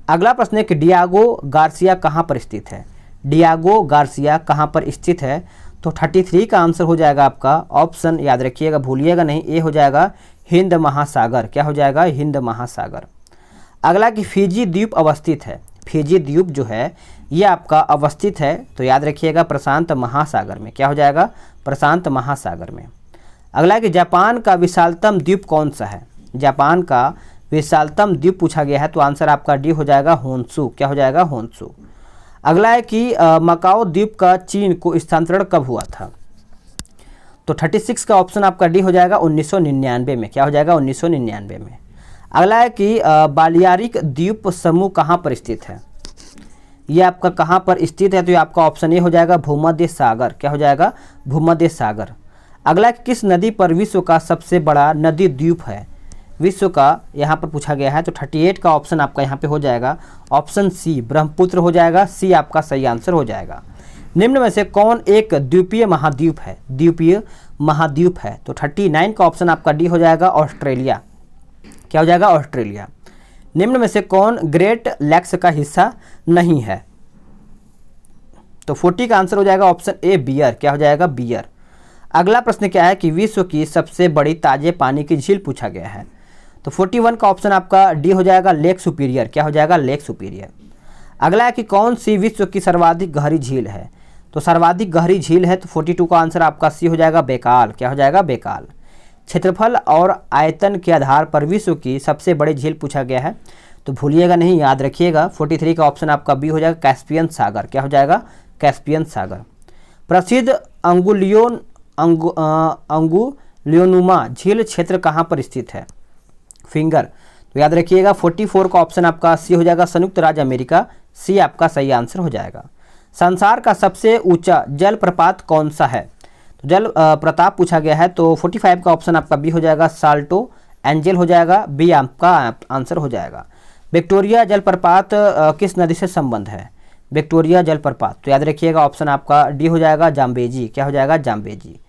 अगला प्रश्न है कि डियागो गार्सिया कहाँ पर स्थित है? डियागो गार्सिया कहाँ पर स्थित है? तो 33 का आंसर हो जाएगा आपका ऑप्शन, याद रखिएगा भूलिएगा नहीं, ए हो जाएगा, हिंद महासागर, क्या हो जाएगा, हिंद महासागर। अगला कि फिजी द्वीप अवस्थित है। फिजी द्वीप जो है ये आपका अवस्थित है, तो याद रखिएगा प्रशांत महासागर में, क्या हो जाएगा, प्रशांत महासागर में। अगला कि जापान का विशालतम द्वीप कौन सा है? जापान का विशालतम द्वीप पूछा गया है, तो आंसर आपका डी हो जाएगा, होन्शु, क्या हो जाएगा, होन्शु। अगला है कि मकाओ द्वीप का चीन को स्थानांतरण कब हुआ था? तो 36 का ऑप्शन आपका डी हो जाएगा, 1999 में, क्या हो जाएगा, 1999 में। अगला है कि बालियारिक द्वीप समूह कहाँ पर स्थित है? ये आपका कहाँ पर स्थित है? तो ये आपका ऑप्शन ए हो जाएगा, भूमध्य सागर, क्या हो जाएगा, भूमध्य सागर। अगला किस नदी पर विश्व का सबसे बड़ा नदी द्वीप है? विश्व का यहाँ पर पूछा गया है, तो 38 का ऑप्शन आपका यहाँ पे हो जाएगा ऑप्शन सी, ब्रह्मपुत्र हो जाएगा। सी आपका सही आंसर हो जाएगा। निम्न में से कौन एक द्वीपीय महाद्वीप है? द्वीपीय महाद्वीप है, तो 39 का ऑप्शन आपका डी हो जाएगा, ऑस्ट्रेलिया, क्या हो जाएगा, ऑस्ट्रेलिया। निम्न में से कौन ग्रेट लैक्स का हिस्सा नहीं है? तो 40 का आंसर हो जाएगा ऑप्शन ए, बियर, क्या हो जाएगा, बियर। अगला प्रश्न क्या है कि विश्व की सबसे बड़ी ताजे पानी की झील पूछा गया है, तो 41 का ऑप्शन आपका डी हो जाएगा, लेक सुपीरियर, क्या हो जाएगा, लेक सुपीरियर। अगला है कि कौन सी विश्व की सर्वाधिक गहरी झील है? तो सर्वाधिक गहरी झील है, तो 42 का आंसर आपका सी हो जाएगा, बेकाल, क्या हो जाएगा, बेकाल। क्षेत्रफल और आयतन के आधार पर विश्व की सबसे बड़ी झील पूछा गया है, तो भूलिएगा नहीं, याद रखिएगा 43 का ऑप्शन आपका बी हो जाएगा, कैस्पियन सागर, क्या हो जाएगा, कैस्पियन सागर। प्रसिद्ध अंगुलियोनुमा झील क्षेत्र कहाँ पर स्थित है? फिंगर, तो याद रखिएगा 44 का ऑप्शन आपका सी हो जाएगा, संयुक्त राज्य अमेरिका। सी आपका सही आंसर हो जाएगा। संसार का सबसे ऊंचा जलप्रपात कौन सा है? तो जल प्रताप पूछा गया है, तो 45 का ऑप्शन आपका बी हो जाएगा, साल्टो एंजल हो जाएगा। बी आपका आंसर हो जाएगा। विक्टोरिया जलप्रपात किस नदी से संबंध है? विक्टोरिया जलप्रपात, तो याद रखिएगा ऑप्शन आपका डी हो जाएगा, जाम्बेजी, क्या हो जाएगा, जाम्बेजी।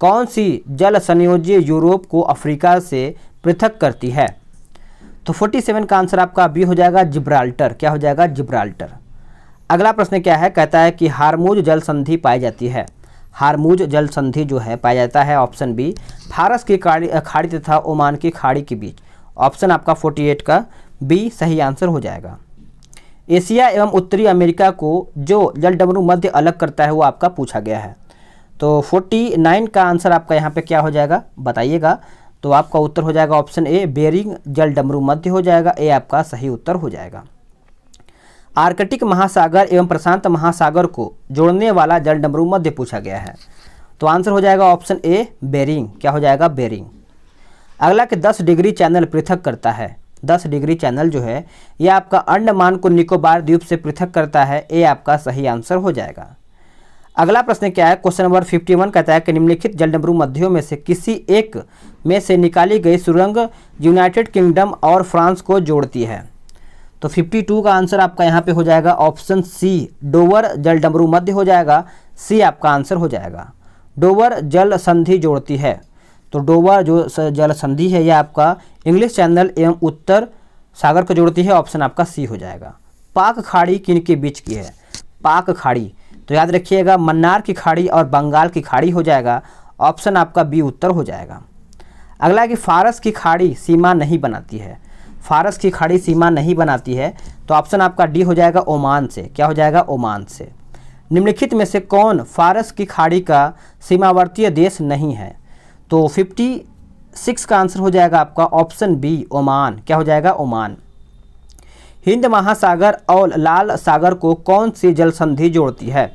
कौन सी जल संयोज्य यूरोप को अफ्रीका से पृथक करती है? तो 47 का आंसर आपका बी हो जाएगा, जिब्राल्टर, क्या हो जाएगा, जिब्राल्टर। अगला प्रश्न क्या है, कहता है कि हारमुज जल संधि पाई जाती है। हारमुज जल संधि जो है पाया जाता है ऑप्शन बी, फारस की खाड़ी तथा ओमान की खाड़ी के बीच। ऑप्शन आपका 48 का बी सही आंसर हो जाएगा। एशिया एवं उत्तरी अमेरिका को जो जलडमरू मध्य अलग करता है वो आपका पूछा गया है। तो 49 का आंसर आपका यहाँ पे क्या हो जाएगा बताइएगा। तो आपका उत्तर हो जाएगा ऑप्शन ए, बेरिंग जलडमरू मध्य हो जाएगा। ए आपका सही उत्तर हो जाएगा। आर्कटिक महासागर एवं प्रशांत महासागर को जोड़ने वाला जलडमरू मध्य पूछा गया है। तो आंसर हो जाएगा ऑप्शन ए, बेरिंग। क्या हो जाएगा? बेरिंग। अगला कि 10 डिग्री चैनल पृथक करता है। 10 डिग्री चैनल जो है यह आपका अंडमान को निकोबार द्वीप से पृथक करता है। ए आपका सही आंसर हो जाएगा। अगला प्रश्न क्या है? क्वेश्चन नंबर 51 कहता है कि निम्नलिखित जलडमरू मध्यों में से किसी एक में से निकाली गई सुरंग यूनाइटेड किंगडम और फ्रांस को जोड़ती है। तो 52 का आंसर आपका यहाँ पे हो जाएगा ऑप्शन सी, डोवर जलडमरू मध्य हो जाएगा। सी आपका आंसर हो जाएगा। डोवर जल संधि जोड़ती है। तो डोवर जो जल संधि है यह आपका इंग्लिश चैनल एवं उत्तर सागर को जोड़ती है। ऑप्शन आपका सी हो जाएगा। पाक खाड़ी किन के बीच की है? पाक खाड़ी तो याद रखिएगा मन्नार की खाड़ी और बंगाल की खाड़ी हो जाएगा। ऑप्शन आपका बी उत्तर हो जाएगा। अगला कि फारस की खाड़ी सीमा नहीं बनाती है। फारस की खाड़ी सीमा नहीं बनाती है तो ऑप्शन आपका डी हो जाएगा, ओमान से। क्या हो जाएगा? ओमान से। निम्नलिखित में से कौन फारस की खाड़ी का सीमावर्तीय देश नहीं है? तो 56 का आंसर हो जाएगा आपका ऑप्शन बी, ओमान। क्या हो जाएगा? ओमान। हिंद महासागर और लाल सागर को कौन सी जल संधि जोड़ती है?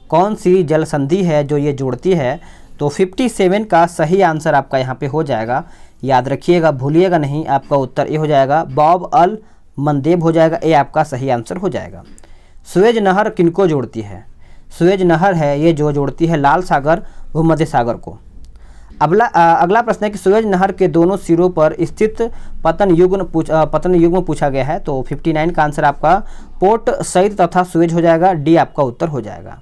कौन सी जल संधि है जो ये जोड़ती है? तो 57 का सही आंसर आपका यहाँ पे हो जाएगा। याद रखिएगा, भूलिएगा नहीं। आपका उत्तर ए हो जाएगा, बॉब अल मंदेब हो जाएगा। ए आपका सही आंसर हो जाएगा। सुएज नहर किनको जोड़ती है? सुएज नहर है ये जो जोड़ती है लाल सागर भूमध्य सागर को। अगला प्रश्न है कि सुएज नहर के दोनों सिरों पर स्थित पतन युग्म पूछा गया है। तो 59 का आंसर आपका पोर्ट सईद तथा सुएज हो जाएगा। डी आपका उत्तर हो जाएगा।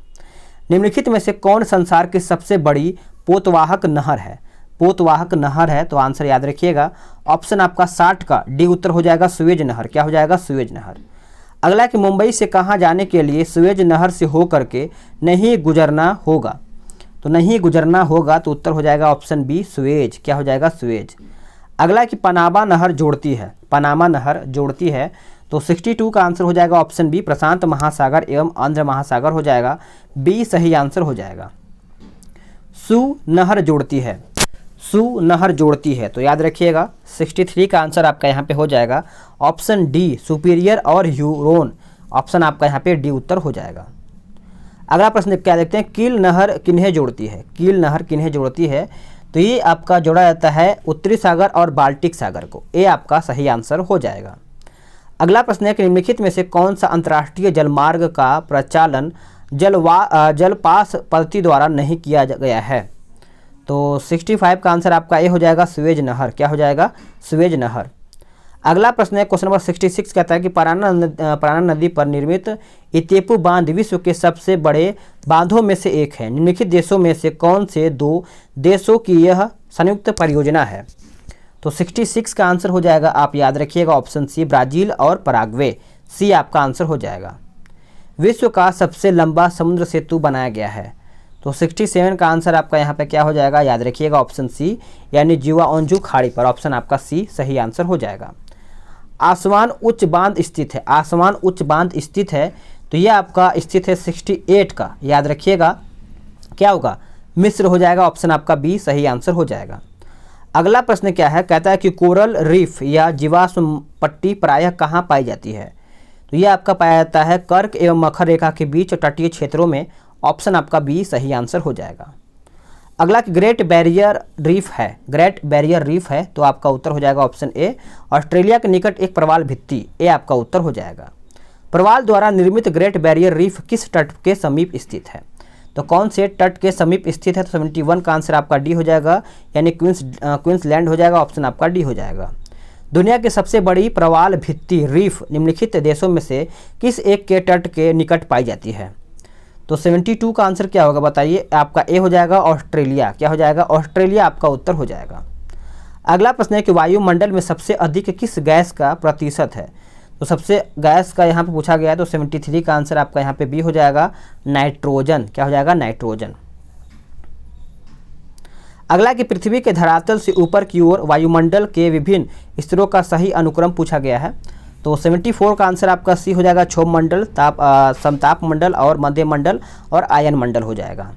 निम्नलिखित में से कौन संसार की सबसे बड़ी पोतवाहक नहर है? पोतवाहक नहर है तो आंसर याद रखिएगा ऑप्शन आपका 60 का डी उत्तर हो जाएगा, सुएज नहर। क्या हो जाएगा? सुएज नहर। अगला कि मुंबई से कहाँ जाने के लिए सुएज नहर से होकर के नहीं गुजरना होगा? तो नहीं गुजरना होगा तो उत्तर हो जाएगा ऑप्शन बी, सुएज। क्या हो जाएगा? सुएज। अगला कि पनामा नहर जोड़ती है। पनामा नहर जोड़ती है तो 62 का आंसर हो जाएगा ऑप्शन बी, प्रशांत महासागर एवं आंध्र महासागर हो जाएगा। बी सही आंसर हो जाएगा। सू नहर जोड़ती है। सू नहर जोड़ती है तो याद रखिएगा 63 का आंसर आपका यहाँ पे हो जाएगा ऑप्शन डी, सुपीरियर और ह्यूरोन। ऑप्शन आपका यहाँ पे डी उत्तर हो जाएगा। अगला प्रश्न क्या देखते हैं? कील नहर किन्हें जोड़ती है? कील नहर किन्हें जोड़ती है? तो ये आपका जोड़ा जाता है उत्तरी सागर और बाल्टिक सागर को। ए आपका सही आंसर हो जाएगा। अगला प्रश्न है कि निम्नलिखित में से कौन सा अंतर्राष्ट्रीय जलमार्ग का प्रचालन जलपास पद्धति द्वारा नहीं किया गया है? तो 65 का आंसर आपका ए हो जाएगा, सुएज नहर। क्या हो जाएगा? सुएज नहर। अगला प्रश्न है क्वेश्चन नंबर 66 कहता है कि पराना नदी पर निर्मित इतेपु बांध विश्व के सबसे बड़े बांधों में से एक है। निम्नलिखित देशों में से कौन से दो देशों की यह संयुक्त परियोजना है? तो 66 का आंसर हो जाएगा, आप याद रखिएगा ऑप्शन सी, ब्राजील और पराग्वे। सी आपका आंसर हो जाएगा। विश्व का सबसे लंबा समुद्र सेतु बनाया गया है। तो 67 का आंसर आपका यहाँ पे क्या हो जाएगा? याद रखिएगा ऑप्शन सी, यानी जीवा ओंजू खाड़ी पर। ऑप्शन आपका सी सही आंसर हो जाएगा। आसवान उच्च बांध स्थित है। आसवान उच्च बांध स्थित है तो ये आपका स्थित है 68 का। याद रखिएगा क्या होगा? मिस्र हो जाएगा। ऑप्शन आपका बी सही आंसर हो जाएगा। अगला प्रश्न क्या है? कहता है कि कोरल रीफ या जीवाश्म पट्टी प्रायः कहाँ पाई जाती है? तो ये आपका पाया जाता है कर्क एवं मकर रेखा के बीच तटीय क्षेत्रों में। ऑप्शन आपका बी सही आंसर हो जाएगा। अगला ग्रेट बैरियर रीफ है। ग्रेट बैरियर रीफ है तो आपका उत्तर हो जाएगा ऑप्शन ए, ऑस्ट्रेलिया के निकट एक प्रवाल भित्ति। ए आपका उत्तर हो जाएगा। प्रवाल द्वारा निर्मित ग्रेट बैरियर रीफ किस तट के समीप स्थित है? तो कौन से तट के समीप स्थित है? तो 71 का आंसर आपका डी हो जाएगा, यानी क्वींसलैंड हो जाएगा। ऑप्शन आपका डी हो जाएगा। दुनिया की सबसे बड़ी प्रवाल भित्ति रीफ निम्नलिखित देशों में से किस एक के तट के निकट पाई जाती है? तो 72 का आंसर क्या होगा बताइए? आपका ए हो जाएगा, ऑस्ट्रेलिया। क्या हो जाएगा? ऑस्ट्रेलिया आपका उत्तर हो जाएगा। अगला प्रश्न है कि वायुमंडल में सबसे अधिक किस गैस का प्रतिशत है? तो सबसे गैस का यहाँ पे पूछा गया है तो 73 का आंसर आपका यहाँ पे बी हो जाएगा, नाइट्रोजन। क्या हो जाएगा? नाइट्रोजन। अगला कि पृथ्वी के धरातल से ऊपर की ओर वायुमंडल के विभिन्न स्तरों का सही अनुक्रम पूछा गया है। तो 74 का आंसर आपका सी हो जाएगा, क्षोभ मंडल, समताप मंडल और मध्य मंडल और आयन मंडल हो जाएगा।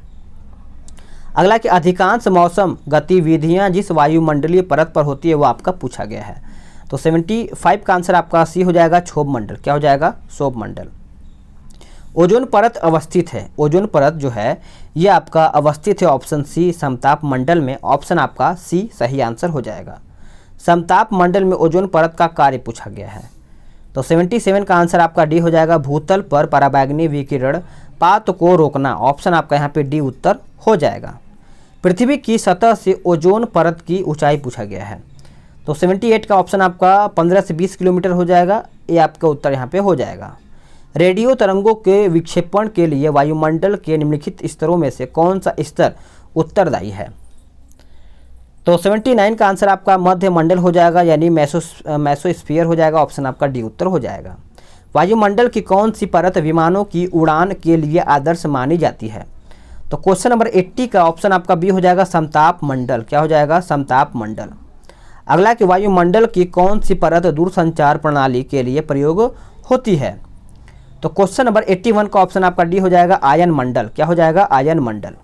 अगला कि अधिकांश मौसम गतिविधियां जिस वायुमंडलीय परत पर होती है वो आपका पूछा गया है। तो 75 का आंसर आपका सी हो जाएगा, क्षोभ मंडल। क्या हो जाएगा? क्षोभ मंडल। ओजोन परत अवस्थित है, ओजोन परत जो है ये आपका अवस्थित है ऑप्शन सी समताप मंडल में। ऑप्शन आपका सी सही आंसर हो जाएगा। समताप मंडल में ओजोन परत का कार्य पूछा गया है। तो 77 का आंसर आपका डी हो जाएगा, भूतल पर पराबैंगनी विकिरण पात को रोकना। ऑप्शन आपका यहाँ पे डी उत्तर हो जाएगा। पृथ्वी की सतह से ओजोन परत की ऊंचाई पूछा गया है। तो 78 का ऑप्शन आपका 15 से 20 किलोमीटर हो जाएगा, ये आपका उत्तर यहाँ पे हो जाएगा। रेडियो तरंगों के विक्षेपण के लिए वायुमंडल के निम्नलिखित स्तरों में से कौन सा स्तर उत्तरदायी है? तो 79 का आंसर आपका मध्य मंडल हो जाएगा, यानी मेसोस्फीयर हो जाएगा। ऑप्शन आपका डी उत्तर हो जाएगा। वायुमंडल की कौन सी परत विमानों की उड़ान के लिए आदर्श मानी जाती है? तो क्वेश्चन नंबर 80 का ऑप्शन आपका बी हो जाएगा, समताप मंडल। क्या हो जाएगा? समताप मंडल। अगला कि वायुमंडल की कौन सी परत दूरसंचार प्रणाली के लिए प्रयोग होती है? तो क्वेश्चन नंबर 81 का ऑप्शन आपका डी हो जाएगा, आयन मंडल। क्या हो जाएगा? आयन मंडल।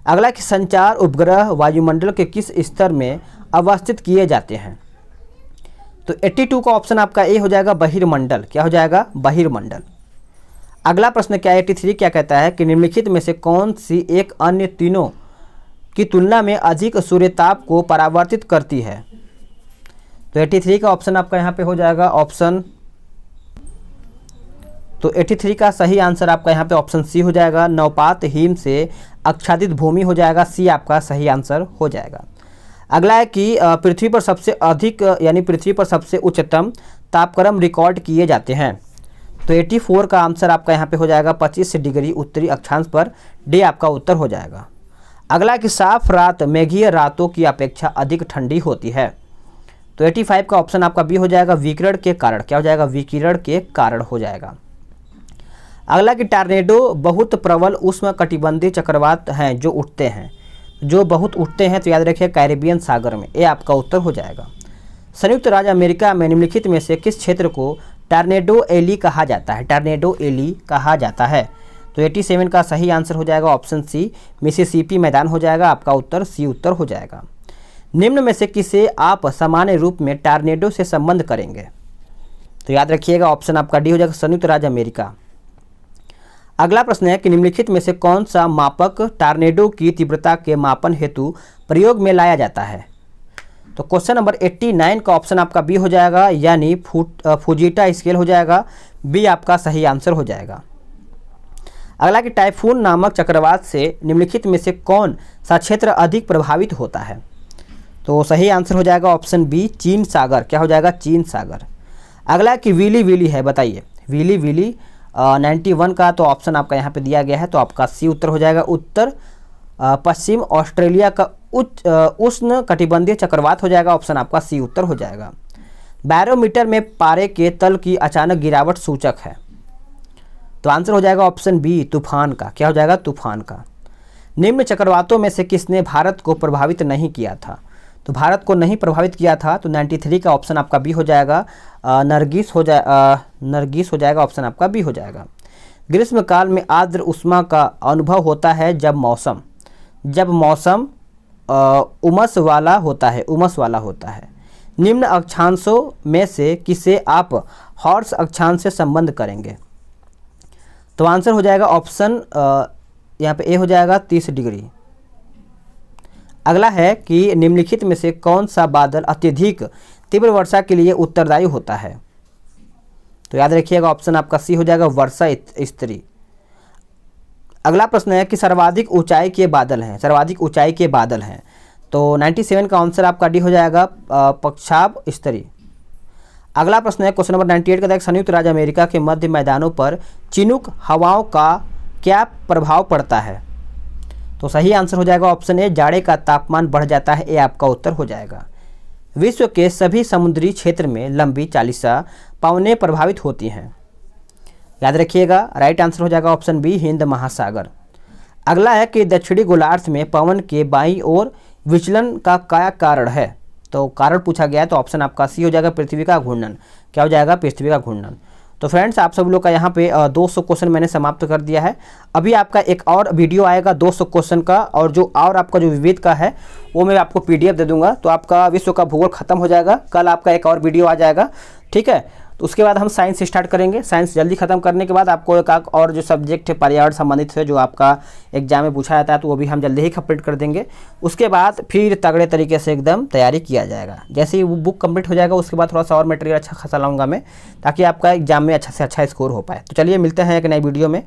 अगला कि संचार उपग्रह वायुमंडल के किस स्तर में अवस्थित किए जाते हैं? तो 82 का ऑप्शन आपका ए हो जाएगा, बहिर्मंडल। क्या हो जाएगा? बहिर्मंडल। अगला प्रश्न क्या 83 क्या कहता है कि निम्नलिखित में से कौन सी एक अन्य तीनों की तुलना में अधिक सूर्यताप को परावर्तित करती है? तो 83 का ऑप्शन आपका यहाँ पे हो जाएगा ऑप्शन, तो 83 का सही आंसर आपका यहाँ पे ऑप्शन सी हो जाएगा, नवपात हिम से आच्छादित भूमि हो जाएगा। सी आपका सही आंसर हो जाएगा। अगला है कि पृथ्वी पर सबसे अधिक यानी पृथ्वी पर सबसे उच्चतम तापक्रम रिकॉर्ड किए जाते हैं। तो 84 का आंसर आपका यहाँ पे हो जाएगा 25 डिग्री उत्तरी अक्षांश पर। डी आपका उत्तर हो जाएगा। अगला कि साफ रात मेघीय रातों की अपेक्षा अधिक ठंडी होती है। तो 85 का ऑप्शन आपका बी हो जाएगा, विकिरण के कारण। क्या हो जाएगा? विकिरण के कारण हो जाएगा। अगला कि टॉर्नेडो बहुत प्रबल उष्ण कटिबंधीय चक्रवात हैं जो उठते हैं, जो बहुत उठते हैं। तो याद रखिए कैरेबियन सागर में। ये आपका उत्तर हो जाएगा। संयुक्त राज्य अमेरिका में निम्नलिखित में से किस क्षेत्र को टॉर्नेडो एली कहा जाता है? टॉर्नेडो एली कहा जाता है। तो 87 का सही आंसर हो जाएगा ऑप्शन सी, मिसिसिपी मैदान हो जाएगा। आपका उत्तर सी उत्तर हो जाएगा। निम्न में से किसे आप सामान्य रूप में टॉर्नेडो से संबंध करेंगे? तो याद रखिएगा ऑप्शन आपका डी हो जाएगा, संयुक्त राज्य अमेरिका। अगला प्रश्न है कि निम्नलिखित में से कौन सा मापक टॉर्नेडो की तीव्रता के मापन हेतु प्रयोग में लाया जाता है? तो क्वेश्चन नंबर 89 का ऑप्शन आपका बी हो जाएगा, यानी फुजीटा स्केल हो जाएगा। बी आपका सही आंसर हो जाएगा। अगला कि टाइफून नामक चक्रवात से निम्नलिखित में से कौन सा क्षेत्र अधिक प्रभावित होता है? तो सही आंसर हो जाएगा ऑप्शन बी, चीन सागर। क्या हो जाएगा? चीन सागर। अगला कि विली विली है, बताइए विली विली 91 का तो ऑप्शन आपका यहाँ पे दिया गया है। तो आपका सी उत्तर हो जाएगा। उत्तर पश्चिम ऑस्ट्रेलिया का उष्ण कटिबंधीय चक्रवात हो जाएगा। ऑप्शन आपका सी उत्तर हो जाएगा। बैरोमीटर में पारे के तल की अचानक गिरावट सूचक है। तो आंसर हो जाएगा ऑप्शन बी, तूफान का। क्या हो जाएगा? तूफान का। निम्न चक्रवातों में से किसने भारत को प्रभावित नहीं किया था? तो भारत को नहीं प्रभावित किया था। तो 93 का ऑप्शन आपका बी हो जाएगा, नरगिस हो जाएगा। ऑप्शन आपका बी हो जाएगा। ग्रीष्म काल में आर्द्र उष्मा का अनुभव होता है जब मौसम उमस वाला होता है। निम्न अक्षांशों में से किसे आप हॉर्स अक्षांश से संबंध करेंगे? तो आंसर हो जाएगा ऑप्शन यहाँ पे ए हो जाएगा 30 डिग्री। अगला है कि निम्नलिखित में से कौन सा बादल अत्यधिक तीव्र वर्षा के लिए उत्तरदायी होता है? तो याद रखिएगा ऑप्शन आपका सी हो जाएगा, वर्षा स्तरी। अगला प्रश्न है कि सर्वाधिक ऊंचाई के बादल हैं। तो 97 का आंसर आपका डी हो जाएगा, पक्षाब स्तरी। अगला प्रश्न है क्वेश्चन नंबर 98 का, संयुक्त राज्य अमेरिका के मध्य मैदानों पर चिनूक हवाओं का क्या प्रभाव पड़ता है? तो सही आंसर हो जाएगा ऑप्शन ए, जाड़े का तापमान बढ़ जाता है। ये आपका उत्तर हो जाएगा। विश्व के सभी समुद्री क्षेत्र में लंबी चालिसा पवनें प्रभावित होती हैं। याद रखिएगा राइट आंसर हो जाएगा ऑप्शन बी, हिंद महासागर। अगला है कि दक्षिणी गोलार्ध में पवन के बाईं ओर विचलन का क्या कारण है? तो कारण पूछा गया है, तो ऑप्शन आपका सी हो जाएगा, पृथ्वी का घूर्णन। क्या हो जाएगा? पृथ्वी का घूर्णन। तो फ्रेंड्स आप सब लोग का यहाँ पे 200 क्वेश्चन मैंने समाप्त कर दिया है। अभी आपका एक और वीडियो आएगा 200 क्वेश्चन का, और जो और आपका जो विविध का है वो मैं आपको PDF दे दूंगा, तो आपका विश्व का भूगोल खत्म हो जाएगा। कल आपका एक और वीडियो आ जाएगा, ठीक है। तो उसके बाद हम साइंस स्टार्ट करेंगे। साइंस जल्दी खत्म करने के बाद आपको एक और जो सब्जेक्ट है पर्यावरण संबंधित है, जो आपका एग्जाम में पूछा जाता है, तो वो भी हम जल्दी ही कंप्लीट कर देंगे। उसके बाद फिर तगड़े तरीके से एकदम तैयारी किया जाएगा। जैसे ही वो बुक कंप्लीट हो जाएगा उसके बाद थोड़ा सा और मटेरियल अच्छा खासा लाऊंगा मैं, ताकि आपका एग्जाम में अच्छा से अच्छा स्कोर हो पाए। तो चलिए मिलते हैं एक नई वीडियो में।